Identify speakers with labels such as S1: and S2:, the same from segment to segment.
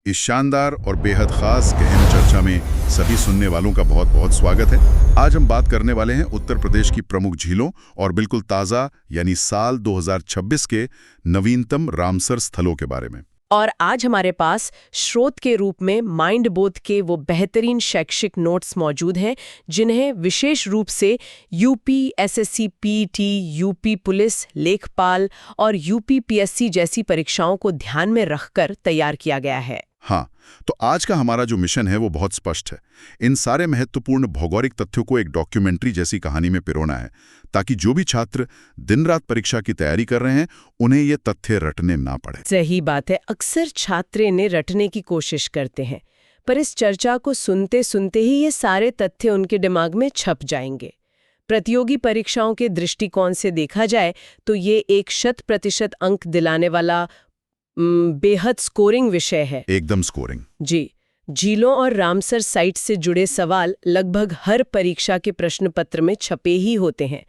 S1: इस शानदार और बेहद खास गहन चर्चा में सभी सुनने वालों का बहुत बहुत स्वागत है। आज हम बात करने वाले हैं उत्तर प्रदेश की प्रमुख झीलों और बिल्कुल ताज़ा यानी साल 2026 के नवीनतम रामसर स्थलों के बारे में।
S2: और आज हमारे पास स्रोत के रूप में माइंड बोध के वो बेहतरीन शैक्षिक नोट्स मौजूद हैं जिन्हें विशेष रूप से UP SSC PT, UP police, लेखपाल और यूपी पीएससी जैसी परीक्षाओं को ध्यान में रखकर तैयार किया गया है।
S1: हाँ, तो आज का हमारा जो मिशन है वो बहुत स्पष्ट है। इन सारे महत्वपूर्ण भौगोलिक तथ्यों को एक डॉक्यूमेंट्री जैसी कहानी में पिरोना है, ताकि जो भी छात्र दिन रात परीक्षा की तैयारी कर रहे हैं उन्हें ये तथ्य रटने ना पड़े।
S2: सही बात है। अक्सर छात्र इन्हें रटने की कोशिश करते हैं, पर इस चर्चा को सुनते सुनते ही ये सारे तथ्य उनके दिमाग में छप जाएंगे। प्रतियोगी परीक्षाओं के दृष्टिकोण से देखा जाए तो ये 100% अंक दिलाने वाला बेहद स्कोरिंग विषय है।
S1: एकदम स्कोरिंग।
S2: जी, झीलों और रामसर साइट से जुड़े सवाल लगभग हर परीक्षा के प्रश्न पत्र में छपे ही होते हैं।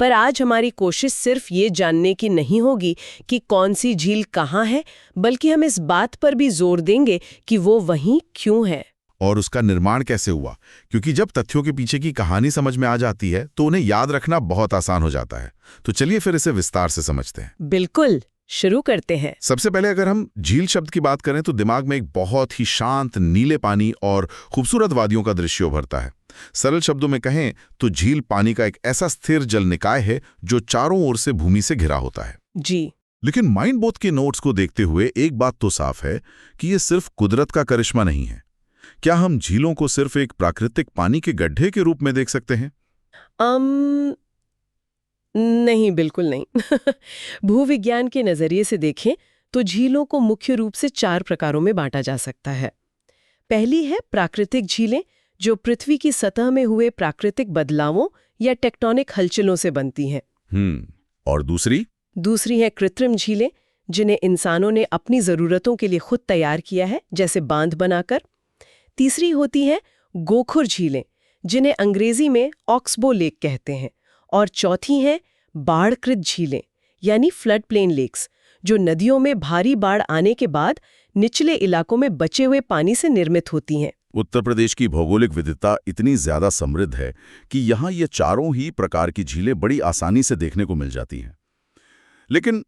S2: पर आज हमारी कोशिश सिर्फ ये जानने की नहीं होगी कि कौन सी झील कहाँ है, बल्कि हम इस बात पर भी जोर देंगे कि वो वहीं क्यों है
S1: और उसका निर्माण कैसे हुआ, क्योंकि जब तथ्यों के पीछे की कहानी समझ में आ जाती है तो उन्हें याद रखना बहुत आसान हो जाता है। तो चलिए फिर इसे विस्तार से समझते हैं।
S2: बिल्कुल, शुरू करते हैं।
S1: सबसे पहले अगर हम झील शब्द की बात करें तो दिमाग में एक बहुत ही शांत नीले पानी और खूबसूरत वादियों का दृश्य उभरता है। सरल शब्दों में कहें तो झील पानी का एक ऐसा स्थिर जल निकाय है जो चारों ओर से भूमि से घिरा होता है।
S2: जी,
S1: लेकिन माइंड बोध के नोट्स को देखते हुए एक बात तो साफ है कि ये सिर्फ कुदरत का करिश्मा नहीं है। क्या हम झीलों को सिर्फ एक प्राकृतिक पानी के गड्ढे के रूप में देख सकते हैं?
S2: नहीं, बिल्कुल नहीं। भूविज्ञान के नजरिए से देखें तो झीलों को मुख्य रूप से 4 प्रकारों में बांटा जा सकता है। पहली है प्राकृतिक झीलें, जो पृथ्वी की सतह में हुए प्राकृतिक बदलावों या टेक्टोनिक हलचलों से बनती हैं।
S1: और दूसरी
S2: है कृत्रिम झीलें, जिन्हें इंसानों ने अपनी जरूरतों के लिए खुद तैयार किया है, जैसे बांध बनाकर। तीसरी होती है गोखुर झीलें, जिन्हें अंग्रेजी में ऑक्सबो लेक कहते हैं। और चौथी हैं बाढ़कृत झीलें यानी फ्लड प्लेन लेक्स, जो नदियों में भारी बाढ़ आने के बाद निचले इलाकों में बचे हुए पानी से निर्मित होती हैं।
S1: उत्तर प्रदेश की भौगोलिक विविधता इतनी ज्यादा समृद्ध है कि यहाँ ये चारों ही प्रकार की झीलें बड़ी आसानी से देखने को मिल जाती हैं। लेकिन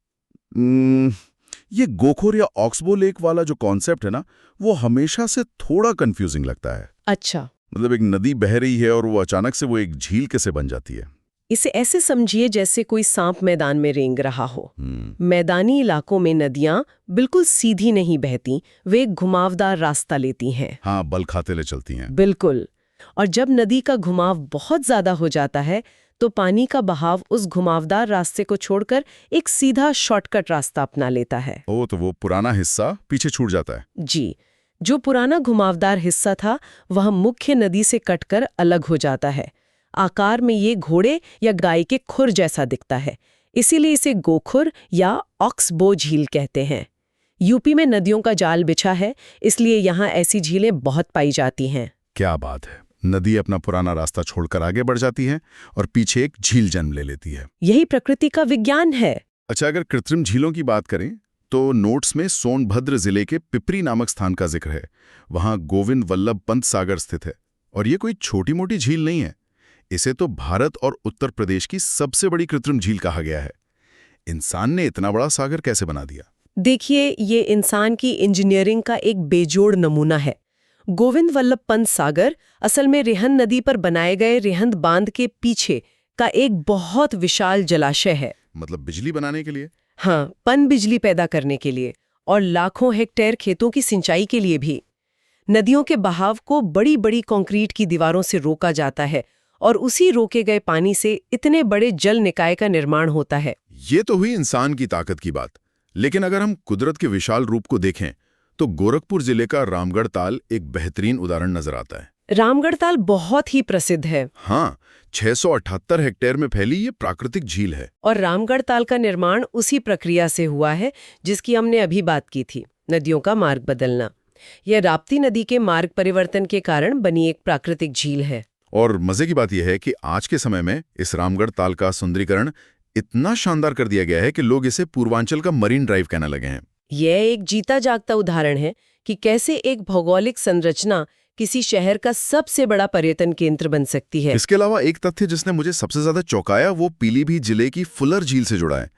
S1: ये गोखुर या ऑक्सबो लेक वाला जो कॉन्सेप्ट है ना, वो हमेशा से थोड़ा कंफ्यूजिंग लगता है।
S2: अच्छा,
S1: मतलब एक नदी बह रही है और वो अचानक से वो एक झील कैसे बन जाती है?
S2: इसे ऐसे समझिए जैसे कोई सांप मैदान में रेंग रहा हो। मैदानी इलाकों में नदियां बिल्कुल सीधी नहीं बहती, वे एक घुमावदार रास्ता लेती हैं।
S1: हाँ, बल खाते ले चलती हैं।
S2: बिल्कुल। और जब नदी का घुमाव बहुत ज्यादा हो जाता है तो पानी का बहाव उस घुमावदार रास्ते को छोड़कर एक सीधा शॉर्टकट रास्ता अपना लेता है।
S1: तो वो पुराना हिस्सा पीछे छूट जाता है।
S2: जी, जो पुराना घुमावदार हिस्सा था वह मुख्य नदी से कटकर अलग हो जाता है। आकार में ये घोड़े या गाय के खुर जैसा दिखता है, इसीलिए इसे गोखुर या ऑक्सबो झील कहते हैं। यूपी में नदियों का जाल बिछा है, इसलिए यहाँ ऐसी झीलें बहुत पाई जाती हैं।
S1: क्या बात है, नदी अपना पुराना रास्ता छोड़कर आगे बढ़ जाती है और पीछे एक झील जन्म ले लेती है।
S2: यही प्रकृति का विज्ञान है।
S1: अच्छा, अगर कृत्रिम झीलों की बात करें तो नोट्स में सोनभद्र जिले के पिपरी नामक स्थान का जिक्र है। वहाँ गोविंद वल्लभ पंत सागर स्थित है और ये कोई छोटी मोटी झील नहीं है। इसे तो भारत और उत्तर प्रदेश की सबसे बड़ी कृत्रिम झील कहा गया है। इंसान ने इतना बड़ा सागर कैसे बना दिया?
S2: देखिए, ये इंसान की इंजीनियरिंग का एक बेजोड़ नमूना है। गोविंद वल्लभ पंत सागर असल में रिहंद नदी पर बनाए गए रिहंद बांध के पीछे का एक बहुत विशाल जलाशय है।
S1: मतलब बिजली बनाने के लिए?
S2: हाँ, पन बिजली पैदा करने के लिए और लाखों हेक्टेयर खेतों की सिंचाई के लिए भी। नदियों के बहाव को बड़ी बड़ी कंक्रीट की दीवारों से रोका जाता है और उसी रोके गए पानी से इतने बड़े जल निकाय का निर्माण होता है।
S1: ये तो हुई इंसान की ताकत की बात, लेकिन अगर हम कुदरत के विशाल रूप को देखें तो गोरखपुर जिले का रामगढ़ ताल एक बेहतरीन उदाहरण नजर आता है।
S2: रामगढ़ ताल बहुत ही प्रसिद्ध है।
S1: हाँ, 678 हेक्टेयर में फैली ये प्राकृतिक झील है।
S2: और रामगढ़ ताल का निर्माण उसी प्रक्रिया से हुआ है जिसकी हमने अभी बात की थी, नदियों का मार्ग बदलना। यह राप्ती नदी के मार्ग परिवर्तन के कारण बनी एक प्राकृतिक झील है।
S1: और मजे की बात यह है कि आज के समय में इस रामगढ़ ताल का सुंदरीकरण इतना शानदार कर दिया गया है कि लोग इसे पूर्वांचल का मरीन ड्राइव कहने लगे हैं।
S2: यह एक जीता जागता उदाहरण है कि कैसे एक भौगोलिक संरचना किसी शहर का सबसे बड़ा पर्यटन केंद्र बन सकती है।
S1: इसके अलावा एक तथ्य जिसने मुझे सबसे ज्यादा चौंकाया वो पीलीभीत जिले की फुलर झील से जुड़ा है।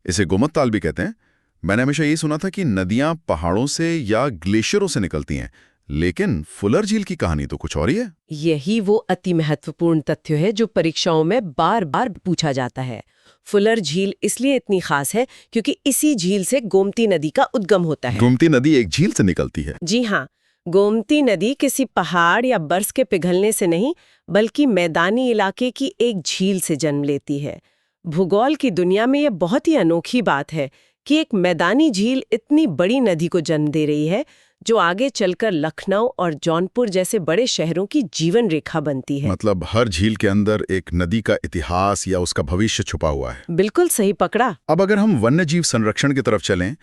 S1: इसे गोमत ताल भी कहते हैं। मैंने हमेशा ये सुना था कि नदियां पहाड़ों से या ग्लेशियरों से निकलती हैं, लेकिन फुलर झील की कहानी तो कुछ और ही है।
S2: यही वो अति महत्वपूर्ण तथ्य है जो परीक्षाओं में बार बार पूछा जाता है। फुलर झील इसलिए इतनी खास है क्योंकि इसी झील से गोमती नदी का उद्गम होता है।
S1: गोमती नदी एक झील से निकलती है?
S2: जी हाँ, गोमती नदी किसी पहाड़ या बर्फ के पिघलने से नहीं, बल्कि मैदानी इलाके की एक झील से जन्म लेती है। भूगोल की दुनिया में यह बहुत ही अनोखी बात है कि एक मैदानी झील इतनी बड़ी नदी को जन्म दे रही है जो आगे चलकर लखनऊ और जौनपुर जैसे बड़े शहरों की जीवन रेखा बनती है।
S1: मतलब हर झील के अंदर एक नदी का इतिहास या उसका भविष्य छुपा हुआ है।
S2: बिल्कुल सही पकड़ा।
S1: अब अगर हम वन्यजीव संरक्षण की तरफ चलें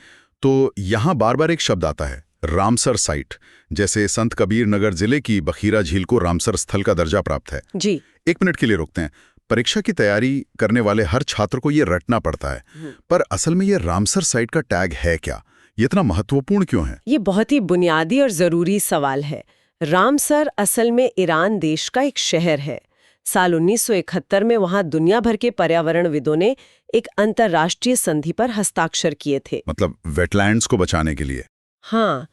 S1: तो यहाँ बार बार एक शब्द आता है, रामसर साइट। जैसे संत कबीर नगर जिले की बखीरा झील को रामसर स्थल का दर्जा प्राप्त है।
S2: जी,
S1: 1 मिनट के लिए रोकते हैं। परीक्षा की तैयारी करने वाले हर छात्र को ये रटना पड़ता है, पर असल में ये रामसर साइट का टैग है क्या? ये इतना महत्वपूर्ण क्यों है?
S2: ये बहुत ही बुनियादी और जरूरी सवाल है। रामसर असल में ईरान देश का एक शहर है। साल 1971 में वहां दुनिया भर के पर्यावरणविदों ने एक अंतर्राष्ट्रीय संधि पर हस्ताक्षर किए थे।
S1: मतलब वेटलैंड्स को बचाने के लिए?
S2: हाँ,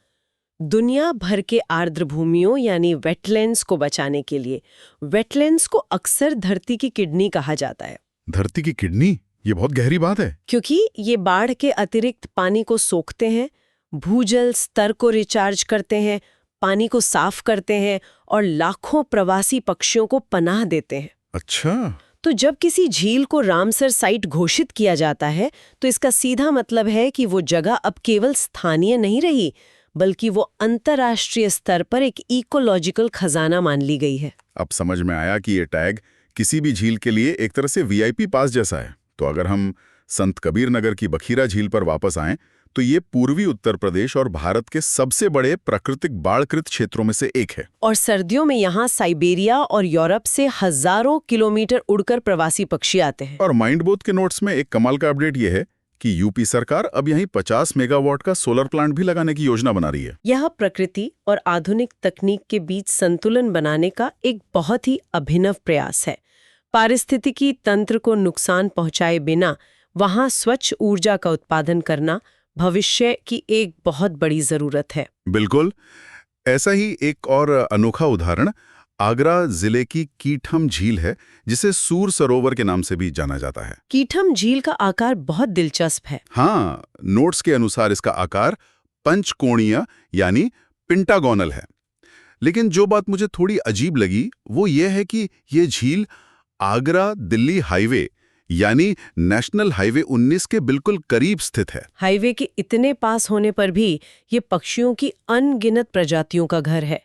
S2: दुनिया भर के आर्द्र भूमियों यानी वेटलैंड्स को बचाने के लिए। वेटलैंड्स को अक्सर धरती की किडनी कहा जाता है।
S1: धरती की किडनी? ये बहुत गहरी बात है।
S2: क्योंकि ये बाढ़ के अतिरिक्त पानी को सोखते हैं, भूजल स्तर को रिचार्ज करते हैं, पानी को साफ करते हैं और लाखों प्रवासी पक्षियों को पनाह देते हैं।
S1: अच्छा।
S2: तो जब किसी झील को रामसर साइट घोषित किया जाता है तो इसका सीधा मतलब है कि वो जगह अब केवल स्थानीय नहीं रही, बल्कि वो अंतर्राष्ट्रीय स्तर पर एक इकोलॉजिकल खजाना मान ली गई है।
S1: अब समझ में आया कि ये टैग किसी भी झील के लिए एक तरह से वीआईपी पास जैसा है। तो अगर हम संत कबीर नगर की बखीरा झील पर वापस आएं तो ये पूर्वी उत्तर प्रदेश और भारत के सबसे बड़े प्राकृतिक बाढ़कृत क्षेत्रों में से एक है।
S2: और सर्दियों में यहाँ साइबेरिया और यूरोप से हजारों किलोमीटर उड़कर प्रवासी पक्षी आते हैं।
S1: और माइंडबोध के नोट्स में एक कमाल का अपडेट ये है कि यूपी सरकार अब यहीं 50 मेगावाट का सोलर प्लांट भी लगाने की योजना बना रही है।
S2: यह प्रकृति और आधुनिक तकनीक के बीच संतुलन बनाने का एक बहुत ही अभिनव प्रयास है। पारिस्थितिकी तंत्र को नुकसान पहुंचाए बिना वहां स्वच्छ ऊर्जा का उत्पादन करना भविष्य की एक बहुत बड़ी जरूरत है।
S1: बिल्कुल। ऐसा ही एक और अनोखा उदाहरण आगरा जिले की कीठम झील है, जिसे सूर सरोवर के नाम से भी जाना जाता है।
S2: कीठम झील का आकार बहुत दिलचस्प है।
S1: हाँ, नोट्स के अनुसार इसका आकार पंचकोणीय यानी पेंटागोनल है। लेकिन जो बात मुझे थोड़ी अजीब लगी वो ये है कि ये झील आगरा दिल्ली हाईवे यानी नेशनल हाईवे 19 के बिल्कुल करीब स्थित है।
S2: हाईवे के इतने पास होने पर भी ये पक्षियों की अनगिनत प्रजातियों का घर है।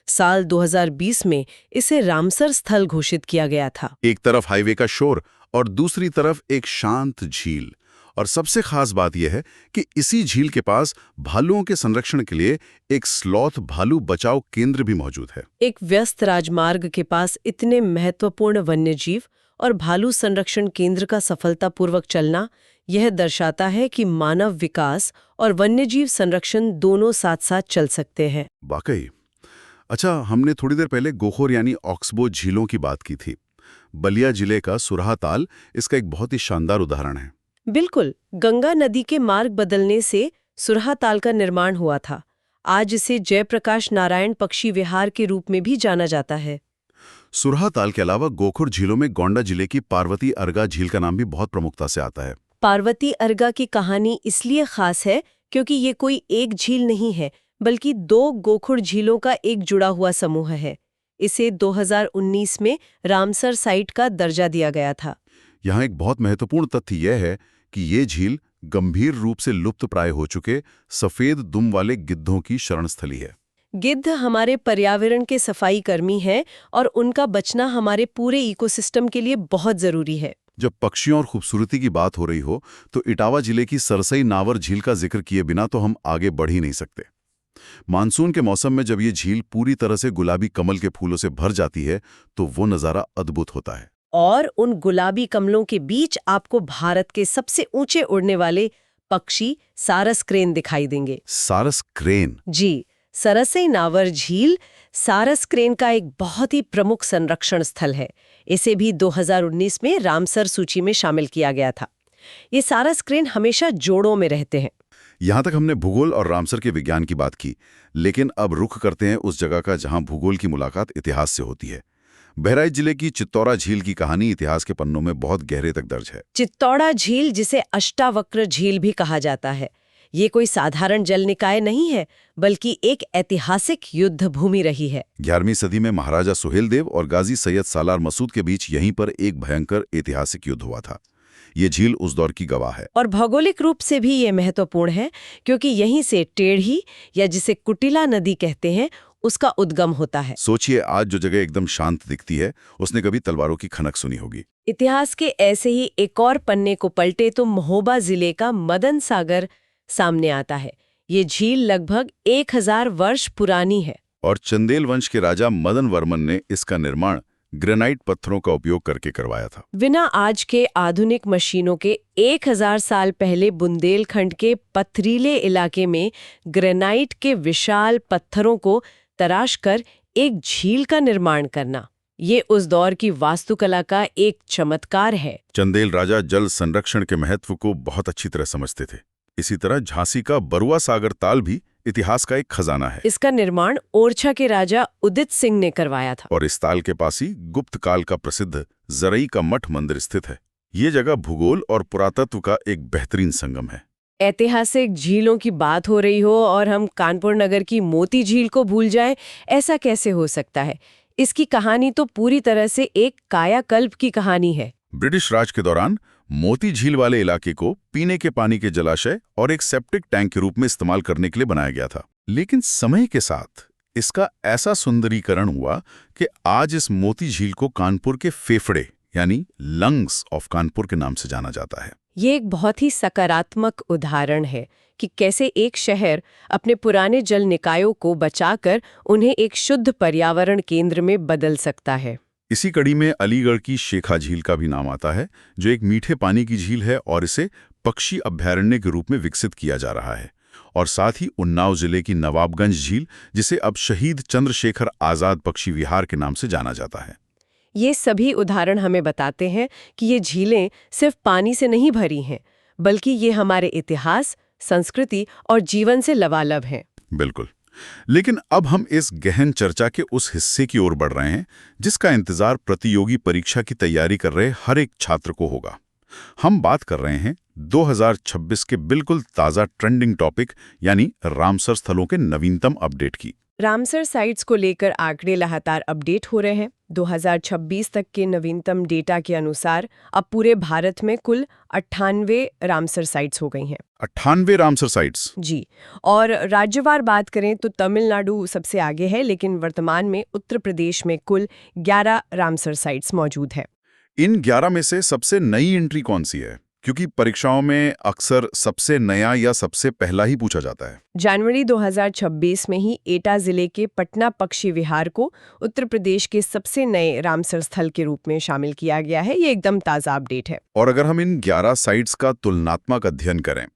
S2: साल 2020 में इसे रामसर स्थल घोषित किया गया था।
S1: एक तरफ हाईवे का शोर और दूसरी तरफ एक शांत झील। और सबसे खास बात यह है कि इसी झील के पास भालुओं के संरक्षण के लिए एक स्लॉथ भालू बचाव केंद्र भी मौजूद है।
S2: एक व्यस्त राजमार्ग के पास इतने महत्वपूर्ण वन्यजीव और भालू संरक्षण केंद्र का सफलतापूर्वक चलना यह दर्शाता है कि मानव विकास और वन्यजीव संरक्षण दोनों साथ साथ चल सकते हैं।
S1: वाकई। अच्छा, हमने थोड़ी देर पहले गोखोर यानी ऑक्सबो झीलों की बात की थी। बलिया जिले का सुरहा ताल इसका एक बहुत ही शानदार उदाहरण है।
S2: बिल्कुल, गंगा नदी के मार्ग बदलने से सुरहा ताल का निर्माण हुआ था। आज इसे जयप्रकाश नारायण पक्षी विहार के रूप में भी जाना जाता है।
S1: सुरहा ताल के अलावा गोखुर झीलों में गोंडा जिले की पार्वती अर्गा झील का नाम भी बहुत प्रमुखता से आता है।
S2: पार्वती अर्गा की कहानी इसलिए खास है क्योंकि ये कोई एक झील नहीं है, बल्कि 2 गोखुर झीलों का एक जुड़ा हुआ समूह है। इसे 2019 में रामसर साइट का दर्जा दिया गया था।
S1: यहाँ एक बहुत महत्वपूर्ण तथ्य यह है कि ये झील गंभीर रूप से लुप्त प्राय हो चुके सफेद दुम वाले गिद्धों की शरणस्थली है।
S2: गिद्ध हमारे पर्यावरण के सफाई कर्मी हैं और उनका बचना हमारे पूरे इकोसिस्टम के लिए बहुत जरूरी है।
S1: जब पक्षियों और खूबसूरती की बात हो रही हो तो इटावा जिले की सरसई नावर झील का जिक्र किए बिना तो हम आगे बढ़ ही नहीं सकते। मानसून के मौसम में जब ये झील पूरी तरह से गुलाबी कमल के फूलों से भर जाती है तो वो नज़ारा अद्भुत होता है।
S2: और उन गुलाबी कमलों के बीच आपको भारत के सबसे ऊंचे उड़ने वाले पक्षी सारस क्रेन दिखाई देंगे।
S1: सारस क्रेन?
S2: जी, सरसई नावर झील सारस क्रेन का एक बहुत ही प्रमुख संरक्षण स्थल है। इसे भी 2019 में रामसर सूची में शामिल किया गया था। ये सारस क्रेन हमेशा जोड़ों में रहते हैं।
S1: यहाँ तक हमने भूगोल और रामसर के विज्ञान की बात की, लेकिन अब रुख करते हैं उस जगह का जहाँ भूगोल की मुलाकात इतिहास से होती है। बहराइच जिले की चित्तौरा झील की कहानी इतिहास के पन्नों में बहुत गहरे तक दर्ज है।
S2: चित्तौड़ा झील, जिसे अष्टावक्र झील भी कहा जाता है, ये कोई साधारण जल निकाय नहीं है, बल्कि एक ऐतिहासिक युद्ध भूमि रही है।
S1: 11वीं सदी में महाराजा सुहेलदेव और गाजी सैयद सालार मसूद के बीच यहीं पर एक भयंकर ऐतिहासिक युद्ध हुआ था। ये झील उस दौर की गवाह है।
S2: और भौगोलिक रूप से भी ये महत्वपूर्ण है, क्योंकि यहीं से टेढ़ी, या जिसे कुटिला नदी कहते हैं, उसका उद्गम होता है।
S1: सोचिए, आज जो जगह एकदम शांत दिखती है, उसने कभी तलवारों की खनक सुनी होगी।
S2: इतिहास के ऐसे ही एक और पन्ने को पलटे तो महोबा जिले का मदन सागर सामने आता है। ये झील लगभग 1000 वर्ष पुरानी है।
S1: और चंदेल वंश के राजा मदन वर्मन ने इसका निर्माण ग्रेनाइट पत्थरों का उपयोग करके करवाया था।
S2: बिना आज के आधुनिक मशीनों के 1000 साल पहले बुंदेलखंड के पथरीले इलाके में ग्रेनाइट के विशाल पत्थरों को तराश कर एक झील का निर्माण करना, ये उस दौर की वास्तुकला का एक चमत्कार है।
S1: चंदेल राजा जल संरक्षण के महत्व को बहुत अच्छी तरह समझते थे। इसी तरह झांसी का बरुआ सागर ताल भी इतिहास का एक खजाना है।
S2: इसका निर्माण ओरछा के राजा उदित सिंह ने करवाया था।
S1: और इस ताल के पास ही गुप्त काल का प्रसिद्ध जरई का मठ मंदिर स्थित है। ये जगह भूगोल और पुरातत्व का एक बेहतरीन संगम है।
S2: ऐतिहासिक झीलों की बात हो रही हो और हम कानपुर नगर की मोती झील को भूल जाएं, ऐसा कैसे हो सकता है? इसकी कहानी तो पूरी तरह से एक कायाकल्प की कहानी है।
S1: ब्रिटिश राज के दौरान मोती झील वाले इलाके को पीने के पानी के जलाशय और एक सेप्टिक टैंक के रूप में इस्तेमाल करने के लिए बनाया गया था। लेकिन समय के साथ इसका ऐसा सुंदरीकरण हुआ कि आज इस मोती झील को कानपुर के फेफड़े यानी लंग्स ऑफ कानपुर के नाम से जाना जाता है।
S2: ये एक बहुत ही सकारात्मक उदाहरण है कि कैसे एक शहर अपने पुराने जल निकायों को बचाकर उन्हें एक शुद्ध पर्यावरण केंद्र में बदल सकता है।
S1: इसी कड़ी में अलीगढ़ की शेखा झील का भी नाम आता है, जो एक मीठे पानी की झील है और इसे पक्षी अभयारण्य के रूप में विकसित किया जा रहा है। और साथ ही उन्नाव जिले की नवाबगंज झील, जिसे अब शहीद चंद्रशेखर आजाद पक्षी विहार के नाम से जाना जाता है।
S2: ये सभी उदाहरण हमें बताते हैं कि ये झीलें सिर्फ पानी से नहीं भरी हैं, बल्कि ये हमारे इतिहास, संस्कृति और जीवन से लबालब हैं।
S1: बिल्कुल। लेकिन अब हम इस गहन चर्चा के उस हिस्से की ओर बढ़ रहे हैं जिसका इंतजार प्रतियोगी परीक्षा की तैयारी कर रहे हर एक छात्र को होगा। हम बात कर रहे हैं 2026 के बिल्कुल ताज़ा ट्रेंडिंग टॉपिक यानी रामसर स्थलों के नवीनतम अपडेट की।
S2: रामसर साइट्स को लेकर आंकड़े लगातार अपडेट हो रहे हैं। 2026 तक के नवीनतम डेटा के अनुसार अब पूरे भारत में कुल 98 रामसर साइट्स हो गई हैं।
S1: 98 रामसर साइट्स?
S2: जी। और राज्यवार बात करें तो तमिलनाडु सबसे आगे है, लेकिन वर्तमान में उत्तर प्रदेश में कुल 11 रामसर साइट्स मौजूद है।
S1: इन 11 में से सबसे नई एंट्री कौन सी है? क्योंकि परीक्षाओं में अक्सर सबसे नया या सबसे पहला ही पूछा जाता है।
S2: जनवरी 2026 में ही एटा जिले के पटना पक्षी विहार को उत्तर प्रदेश के सबसे नए रामसर स्थल के रूप में शामिल किया गया है। ये एकदम ताज़ा अपडेट है।
S1: और अगर हम इन 11 साइट्स का तुलनात्मक अध्ययन करें,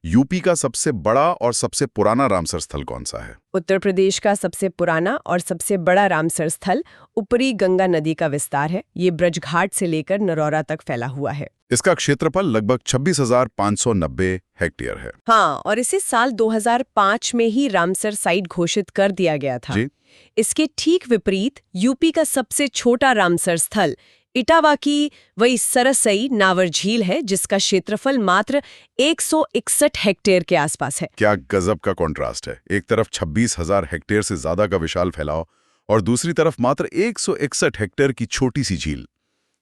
S1: यूपी का सबसे बड़ा और सबसे पुराना रामसर स्थल कौन सा है?
S2: उत्तर प्रदेश का सबसे पुराना और सबसे बड़ा रामसर स्थल ऊपरी गंगा नदी का विस्तार है। ये ब्रजघाट से लेकर नरौरा तक फैला हुआ है।
S1: इसका क्षेत्रफल लगभग 26,590 हेक्टेयर है।
S2: हाँ, और इसे साल 2005 में ही रामसर साइट घोषित कर दिया गया था।
S1: जी?
S2: इसके ठीक विपरीत यूपी का सबसे छोटा रामसर स्थल इटावा की वही सरसई नावर झील है, जिसका क्षेत्रफल मात्र 161 हेक्टेयर के आसपास है।
S1: क्या गजब का कॉन्ट्रास्ट है। एक तरफ 26,000 हेक्टेयर से ज्यादा का विशाल फैलाव और दूसरी तरफ मात्र 161 हेक्टेयर की छोटी सी झील।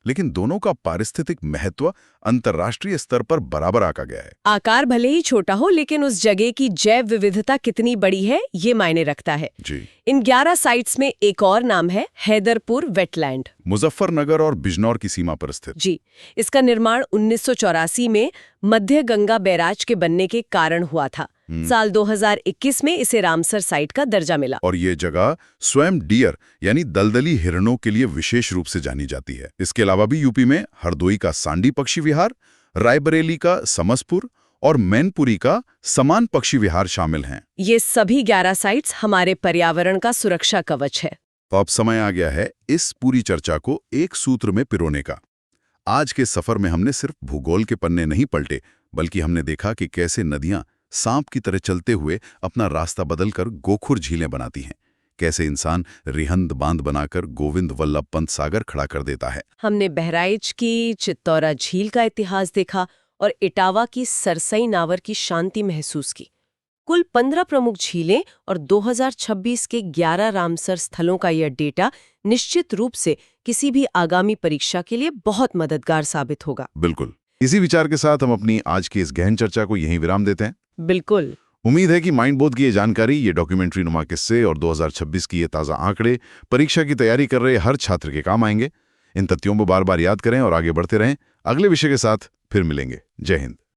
S1: लेकिन दोनों का पारिस्थितिक महत्व अंतर्राष्ट्रीय स्तर पर बराबर आका गया है।
S2: आकार भले ही छोटा हो, लेकिन उस जगह की जैव विविधता कितनी बड़ी है ये मायने रखता है।
S1: जी।
S2: इन 11 साइट्स में एक और नाम है हैदरपुर वेटलैंड,
S1: मुजफ्फरनगर और बिजनौर की सीमा पर स्थित।
S2: जी। इसका निर्माण 1984 में मध्य गंगा बैराज के बनने के कारण हुआ था। साल 2021 में इसे रामसर साइट का दर्जा मिला।
S1: और ये जगह स्वयं डियर यानी दलदली हिरणों के लिए विशेष रूप से जानी जाती है। इसके अलावा भी यूपी में हरदोई का सांडी पक्षी विहार, रायबरेली का समसपुर और मैनपुरी का समान पक्षी विहार शामिल हैं।
S2: ये सभी 11 साइट्स हमारे पर्यावरण का सुरक्षा कवच है।
S1: तो अब समय आ गया है इस पूरी चर्चा को एक सूत्र में पिरोने का। आज के सफर में हमने सिर्फ भूगोल के पन्ने नहीं पलटे, बल्कि हमने देखा कि कैसे नदियां सांप की तरह चलते हुए अपना रास्ता बदलकर गोखुर झीलें बनाती हैं, कैसे इंसान रिहंद बांध बनाकर गोविंद वल्लभ पंत सागर खड़ा कर देता है।
S2: हमने बहराइच की चित्तौरा झील का इतिहास देखा और इटावा की सरसई नावर की शांति महसूस की। कुल 15 प्रमुख झीलें और 2026 के 11 रामसर स्थलों का यह डेटा निश्चित रूप से किसी भी आगामी परीक्षा के लिए बहुत मददगार साबित होगा।
S1: बिल्कुल। इसी विचार के साथ हम अपनी आज की इस गहन चर्चा को यहीं विराम देते हैं।
S2: बिल्कुल।
S1: उम्मीद है कि माइंड बोध की ये जानकारी, ये डॉक्यूमेंट्री नुमा किस्से और 2026 की ये ताज़ा आंकड़े परीक्षा की तैयारी कर रहे हर छात्र के काम आएंगे। इन तथ्यों को बार बार याद करें और आगे बढ़ते रहें। अगले विषय के साथ फिर मिलेंगे। जय हिंद।